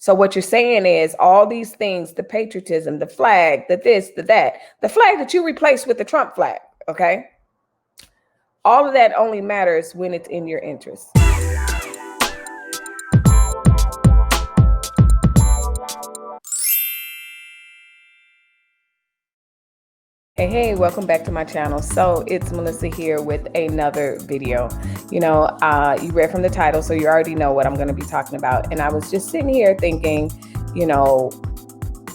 So what you're saying is all these things, the patriotism, the flag, the this, the that, the flag that you replaced with the Trump flag, okay? All of that only matters when it's in your interest. Hey, welcome back to my channel. So it's Melissa here with another video. You read from the title, so you already know what I'm going to be talking about. And I was just sitting here thinking,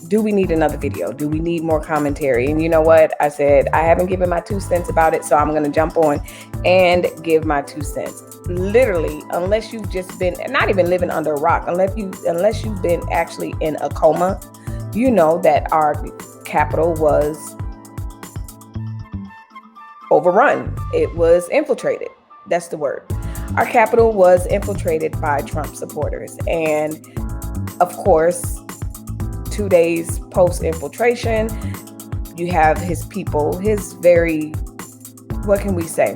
do we need another video? Do we need more commentary? And you know what? I said, I haven't given my 2 cents about it, so I'm going to jump on and give my 2 cents. Literally, unless you've just been, not even living under a rock, unless you've been actually in a coma, you know that our Capitol was overrun. It was infiltrated. That's the word. Our Capitol was infiltrated by Trump supporters. And of course, 2 days post-infiltration, you have his people, his very, what can we say?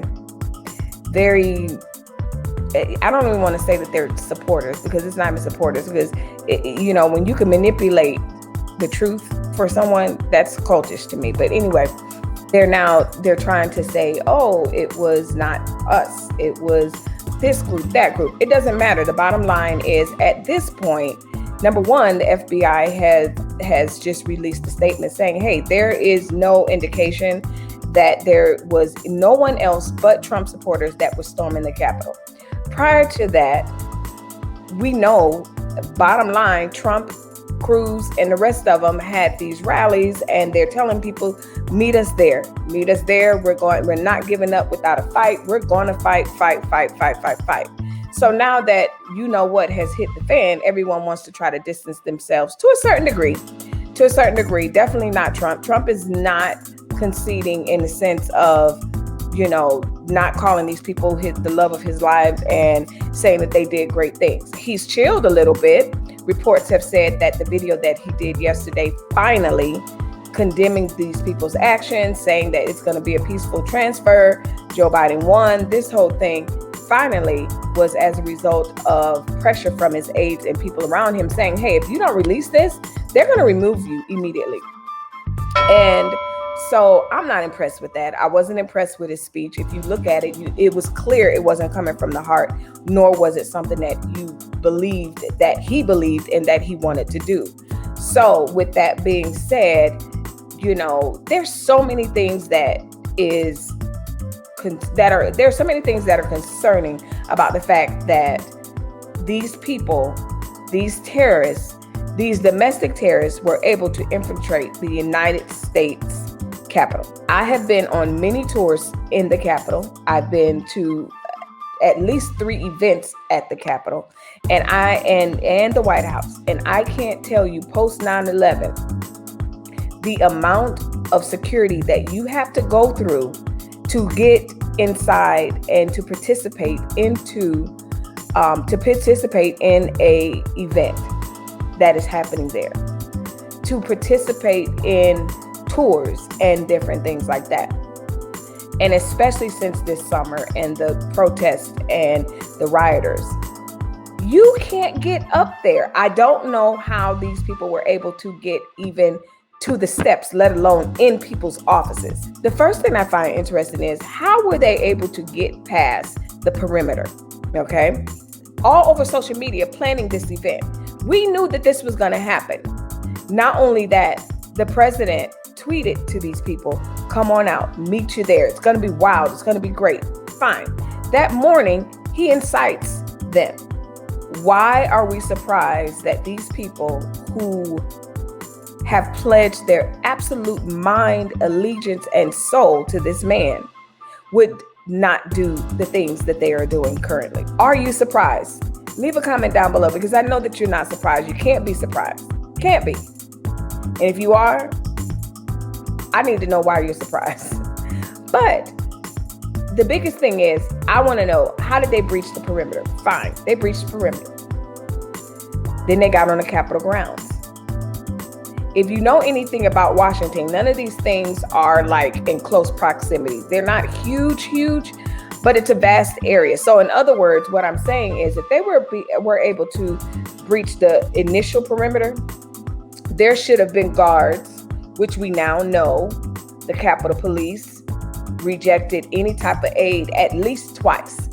Very, I don't even want to say that they're supporters, because it's not even supporters, because, when you can manipulate the truth for someone, that's cultish to me. But anyway, they're trying to say, oh, it was not us. It was this group, that group. It doesn't matter. The bottom line is, at this point, number one, the FBI has just released a statement saying, hey, there is no indication that there was no one else but Trump supporters that was storming the Capitol. Prior to that, we know, bottom line, Trump, Cruz, and the rest of them had these rallies, and they're telling people, meet us there. Meet us there. We're not giving up without a fight. We're going to fight. So now that you know what has hit the fan, everyone wants to try to distance themselves to a certain degree. Definitely not Trump. Trump is not conceding in the sense of, not calling these people the love of his lives and saying that they did great things. He's chilled a little bit. Reports have said that the video that he did yesterday, finally condemning these people's actions, saying that it's going to be a peaceful transfer, Joe Biden won, this whole thing finally was as a result of pressure from his aides and people around him saying, hey, if you don't release this, they're going to remove you immediately. And so I'm not impressed with that. I wasn't impressed with his speech. If you look at it, it was clear it wasn't coming from the heart, nor was it something that he believed and that he wanted to do. So with that being said, there's so many things that are concerning about the fact that these people, these terrorists, these domestic terrorists were able to infiltrate the United States Capitol. I have been on many tours in the Capitol. I've been to at least 3 events at the Capitol and the White House. And I can't tell you, post 9/11, the amount of security that you have to go through to get inside and to participate in a event that is happening there, to participate in tours and different things like that. And especially since this summer and the protests and the rioters, you can't get up there. I don't know how these people were able to get even to the steps, let alone in people's offices. The first thing I find interesting is, how were they able to get past the perimeter? Okay. All over social media planning this event. We knew that this was going to happen. Not only that, the president tweeted to these people, come on out, meet you there. It's going to be wild. It's going to be great. Fine. That morning, he incites them. Why are we surprised that these people who have pledged their absolute mind, allegiance, and soul to this man would not do the things that they are doing currently? Are you surprised? Leave a comment down below, because I know that you're not surprised. You can't be surprised. Can't be. And if you are, I need to know why you're surprised. But the biggest thing is, I want to know, how did they breach the perimeter? Fine, they breached the perimeter. Then they got on the Capitol grounds. If you know anything about Washington, none of these things are like in close proximity. They're not huge, but it's a vast area. So in other words, what I'm saying is, if they were able to breached the initial perimeter, there should have been guards, which we now know the Capitol Police rejected any type of aid at least twice.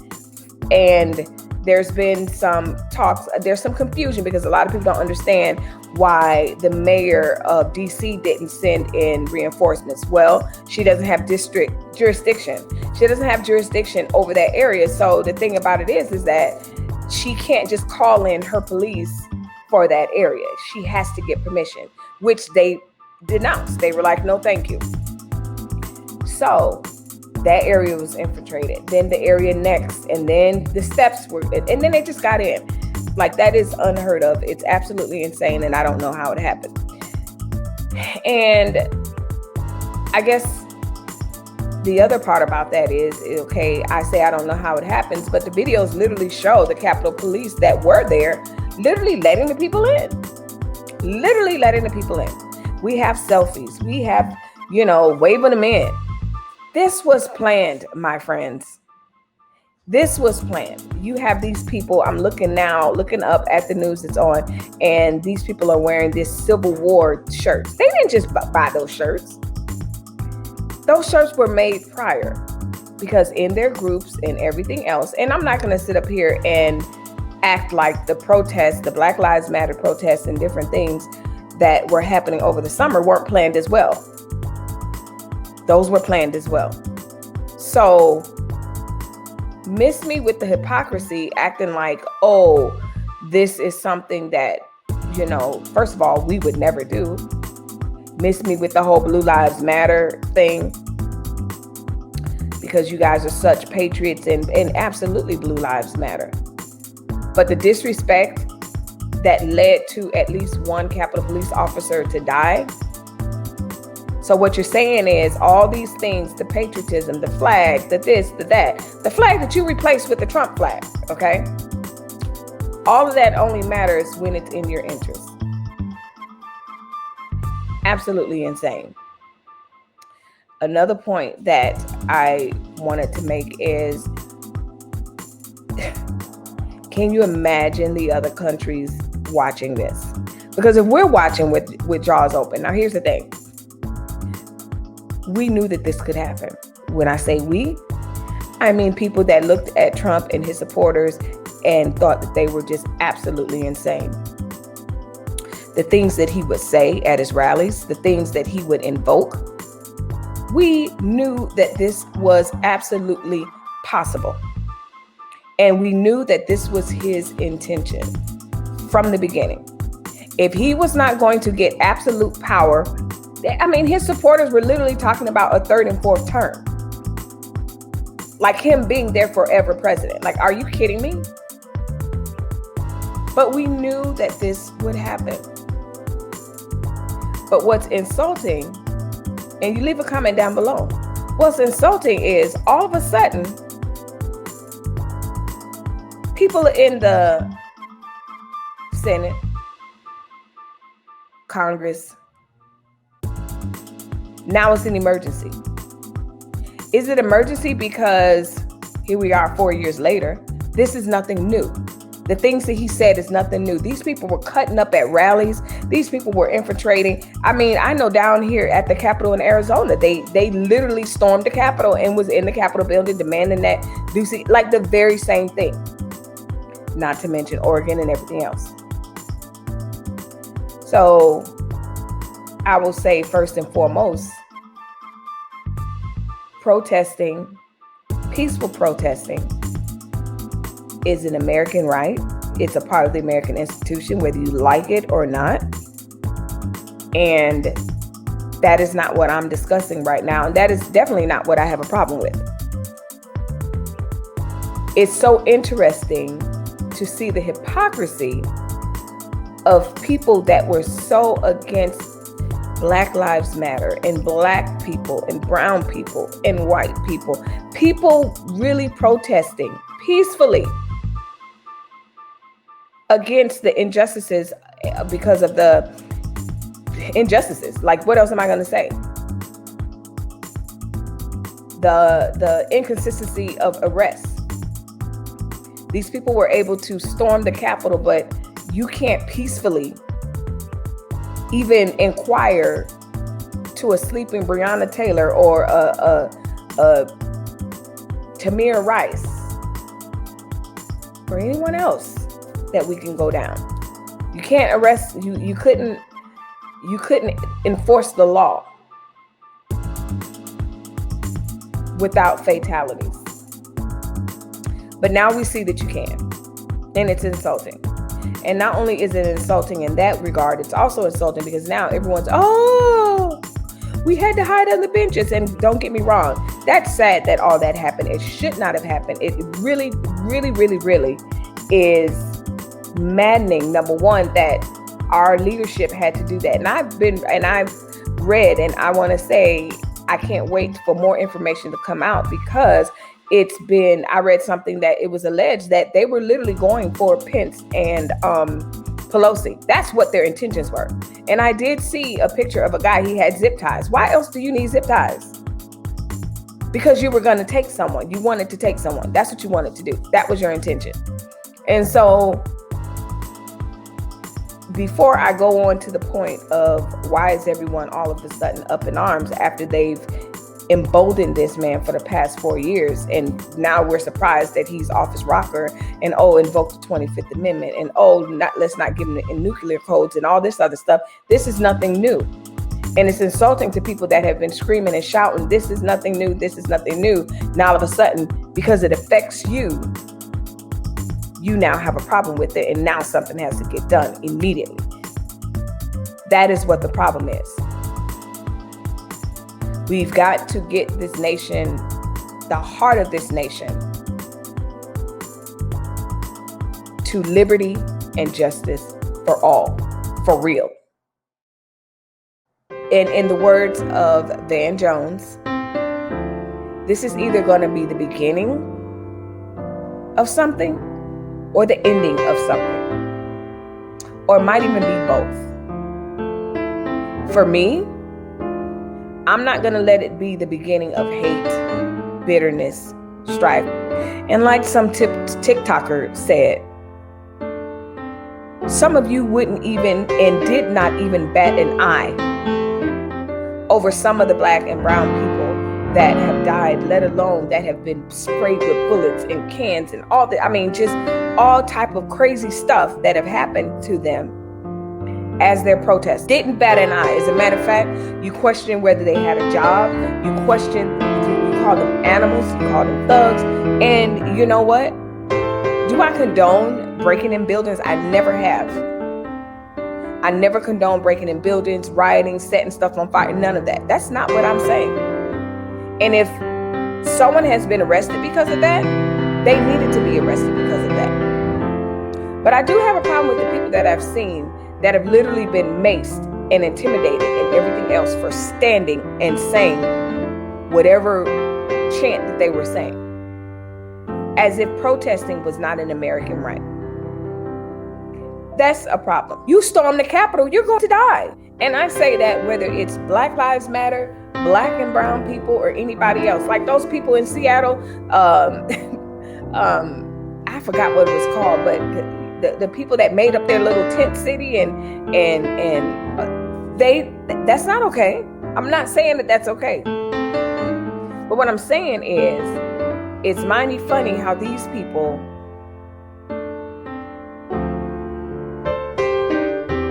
And there's been some talks, there's some confusion because a lot of people don't understand why the mayor of DC didn't send in reinforcements. Well, she doesn't have district jurisdiction. She doesn't have jurisdiction over that area. So the thing about it is that she can't just call in her police for that area. She has to get permission, which they denounced. They were like, no, thank you. So that area was infiltrated. Then the area next, and then the steps were, and then they just got in. Like, that is unheard of. It's absolutely insane, and I don't know how it happened. And I guess the other part about that is, okay, I say I don't know how it happens, but the videos literally show the Capitol Police that were there literally letting the people in. Literally letting the people in. We have selfies. We have, waving them in. This was planned, my friends. This was planned. You have these people, I'm looking up at the news that's on, and these people are wearing this Civil War shirts. They didn't just buy those shirts. Those shirts were made prior because in their groups and everything else, and I'm not going to sit up here and act like the protests, the Black Lives Matter protests and different things that were happening over the summer weren't planned as well. Those were planned as well. So miss me with the hypocrisy, acting like, oh, this is something that, first of all, we would never do. Miss me with the whole Blue Lives Matter thing, because you guys are such patriots, and absolutely Blue Lives Matter. But the disrespect that led to at least one Capitol Police officer to die. So what you're saying is all these things, the patriotism, the flag, the this, the that, the flag that you replaced with the Trump flag, okay? All of that only matters when it's in your interest. Absolutely insane. Another point that I wanted to make is, can you imagine the other countries watching this? Because if we're watching with jaws open, now here's the thing. We knew that this could happen. When I say we, I mean people that looked at Trump and his supporters and thought that they were just absolutely insane. The things that he would say at his rallies, the things that he would invoke, we knew that this was absolutely possible. And we knew that this was his intention from the beginning. If he was not going to get absolute power, his supporters were literally talking about a third and fourth term. Like him being there forever president. Like, are you kidding me? But we knew that this would happen. But what's insulting, and you leave a comment down below, what's insulting is all of a sudden, people in the Senate, Congress, now it's an emergency. Is it emergency because here we are 4 years later? This is nothing new. The things that he said is nothing new. These people were cutting up at rallies. These people were infiltrating. I know down here at the Capitol in Arizona, they literally stormed the Capitol and was in the Capitol building demanding that DC, like the very same thing. Not to mention Oregon and everything else. So I will say first and foremost, protesting, peaceful protesting is an American right. It's a part of the American institution, whether you like it or not. And that is not what I'm discussing right now. And that is definitely not what I have a problem with. It's so interesting to see the hypocrisy of people that were so against Black Lives Matter and Black people and brown people and white people. People really protesting peacefully against the injustices because of the injustices. Like, what else am I going to say? The inconsistency of arrests. These people were able to storm the Capitol, but you can't peacefully even inquire to a sleeping Breonna Taylor or a Tamir Rice or anyone else that we can go down. You can't arrest, you couldn't enforce the law without fatalities. But now we see that you can, and it's insulting. And not only is it insulting in that regard, it's also insulting because now everyone's, oh, we had to hide on the benches. And don't get me wrong, that's sad that all that happened. It should not have happened. It really, really, really, really is maddening, number one, that our leadership had to do that. And I've read, and I want to say, I can't wait for more information to come out because I read something that it was alleged that they were literally going for Pence and Pelosi. That's what their intentions were. And I did see a picture of a guy, he had zip ties. Why else do you need zip ties? Because you were going to take someone. You wanted to take someone. That's what you wanted to do. That was your intention. And so before I go on to the point of why is everyone all of a sudden up in arms after they've emboldened this man for the past 4 years, and now we're surprised that he's off his rocker and invoke the 25th Amendment and let's not give him the nuclear codes and all this other stuff. This is nothing new. And it's insulting to people that have been screaming and shouting, this is nothing new, this is nothing new. Now all of a sudden, because it affects you, you now have a problem with it, and now something has to get done immediately. That is what the problem is. We've got to get this nation, the heart of this nation, to liberty and justice for all, for real. And in the words of Van Jones, this is either going to be the beginning of something or the ending of something, or it might even be both. For me, I'm not going to let it be the beginning of hate, bitterness, strife. And like some TikToker said, some of you wouldn't even and did not even bat an eye over some of the Black and brown people that have died, let alone that have been sprayed with bullets and cans and all that. I mean, just all type of crazy stuff that have happened to them as their protest. Didn't bat an eye. As a matter of fact, you question whether they had a job. You call them animals, you call them thugs. And you know what? Do I condone breaking in buildings? I never have. I never condone breaking in buildings, rioting, setting stuff on fire, none of that. That's not what I'm saying. And if someone has been arrested because of that, they needed to be arrested because of that. But I do have a problem with the people that I've seen that have literally been maced and intimidated and everything else for standing and saying whatever chant that they were saying, as if protesting was not an American right. That's a problem. You storm the Capitol, you're going to die. And I say that whether it's Black Lives Matter, Black and brown people, or anybody else. Like those people in Seattle, I forgot what it was called, but the people that made up their little tent city and that's not okay. I'm not saying that that's okay. But what I'm saying is, it's mighty funny how these people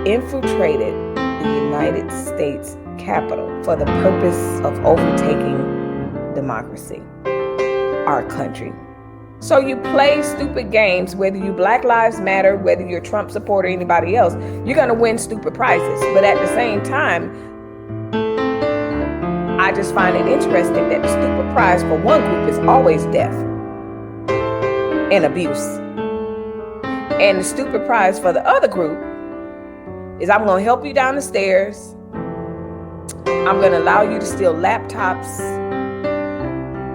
infiltrated the United States Capitol for the purpose of overtaking democracy, our country. So you play stupid games, whether you Black Lives Matter, whether you're Trump supporter, anybody else, you're going to win stupid prizes. But at the same time, I just find it interesting that the stupid prize for one group is always death and abuse. And the stupid prize for the other group is I'm going to help you down the stairs. I'm going to allow you to steal laptops.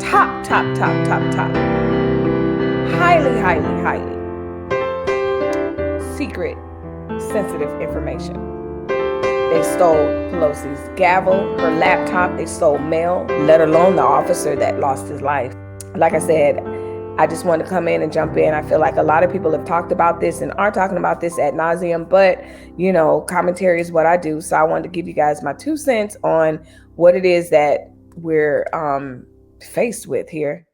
Top. Highly secret, sensitive information. They stole Pelosi's gavel, her laptop. They stole mail, let alone the officer that lost his life. Like I said, I just want to come in and jump in. I feel like a lot of people have talked about this and are talking about this ad nauseum, but commentary is what I do. So I wanted to give you guys my 2 cents on what it is that we're faced with here.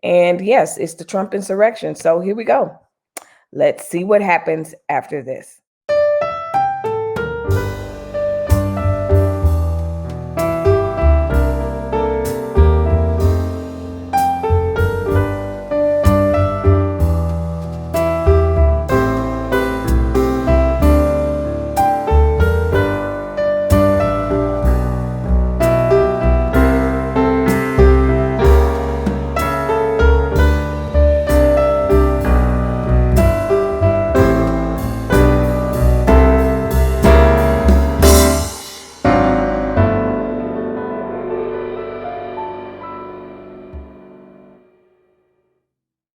And yes, it's the Trump insurrection. So here we go. Let's see what happens after this.